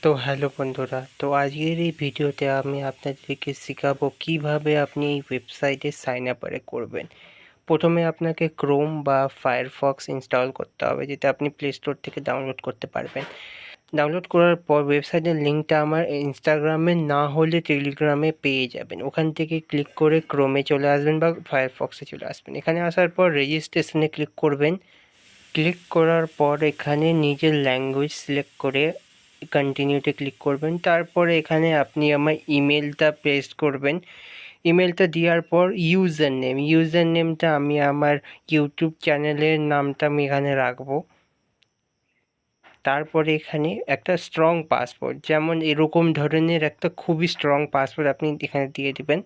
তো হ্যালো বন্ধুরা, তো আজকের এই ভিডিওতে আমি আপনাদেরকে শেখাবো কিভাবে আপনি এই ওয়েবসাইটে সাইন আপ করবেন। প্রথমে আপনাকে ক্রোম বা ফায়ারফক্স ইনস্টল করতে হবে, যেটা আপনি প্লে স্টোর থেকে ডাউনলোড করতে পারবেন। ডাউনলোড করার পর ওয়েবসাইটের লিঙ্কটা আমার ইনস্টাগ্রামে না হলে টেলিগ্রামে পেয়ে যাবেন। ওখান থেকে ক্লিক করে ক্রোমে চলে আসবেন বা ফায়ারফক্সে চলে আসবেন। এখানে আসার পর রেজিস্ট্রেশনে ক্লিক করবেন। ক্লিক করার পর এখানে নিজের ল্যাঙ্গুয়েজ সিলেক্ট করে কন্টিনিউতে ক্লিক করবেন। তারপরে এখানে আপনি আমার ইমেলটা পেস্ট করবেন। ইমেলটা দেওয়ার পর ইউজার নেমটা আমি আমার ইউটিউব চ্যানেলের নামটা আমি এখানে রাখবো। তারপরে এখানে একটা স্ট্রং পাসওয়ার্ড, যেমন এরকম ধরনের একটা খুবই স্ট্রং পাসওয়ার্ড আপনি এখানে দিয়ে দিবেন।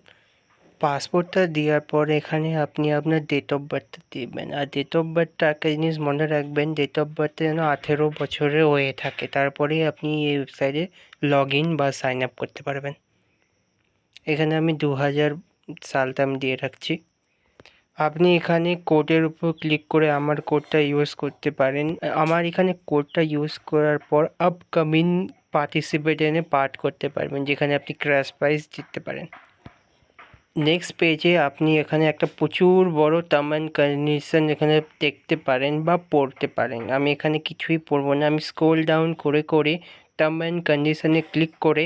পাসপোর্টটা দেওয়ার পর এখানে আপনি আপনার ডেট অফ বার্থটা দেবেন। আর ডেট অফ বার্থটা একটা জিনিস মনে রাখবেন, ডেট অফ বার্থটা যেন 18 বছরের হয়ে থাকে, তারপরেই আপনি এই ওয়েবসাইটে লগ ইন বা সাইন আপ করতে পারবেন। এখানে আমি 2000 সালটা আমি দিয়ে রাখছি। আপনি এখানে কোডের উপর ক্লিক করে আমার কোডটা ইউজ করতে পারেন। আমার এখানে কোডটা ইউজ করার পর আপকামিং পার্টিসিপেশনে পার্ট করতে পারবেন, যেখানে আপনি ক্র্যাশ প্রাইজ জিততে পারেন। নেক্সট পেজে আপনি এখানে একটা প্রচুর বড় টার্ম অ্যান্ড কন্ডিশন এখানে দেখতে পারেন বা পড়তে পারেন। আমি এখানে কিছুই পড়বো না, আমি স্ক্রল ডাউন করে করে টার্ম অ্যান্ড কন্ডিশনে ক্লিক করে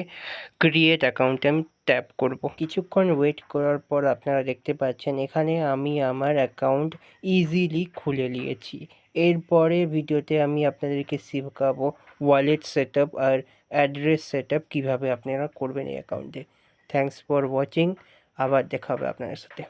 ক্রিয়েট অ্যাকাউন্টে আমি ট্যাপ করব। কিছুক্ষণ ওয়েট করার পর আপনারা দেখতে পাচ্ছেন এখানে আমি আমার অ্যাকাউন্ট ইজিলি খুলে নিয়েছি। এরপরে ভিডিওতে আমি আপনাদেরকে শেখাবো ওয়ালেট সেট আপ আর অ্যাড্রেস সেট আপ কীভাবে আপনারা করবেন এই অ্যাকাউন্টে। Thanks for watching. আবার দেখা হবে আপনাদের সাথে।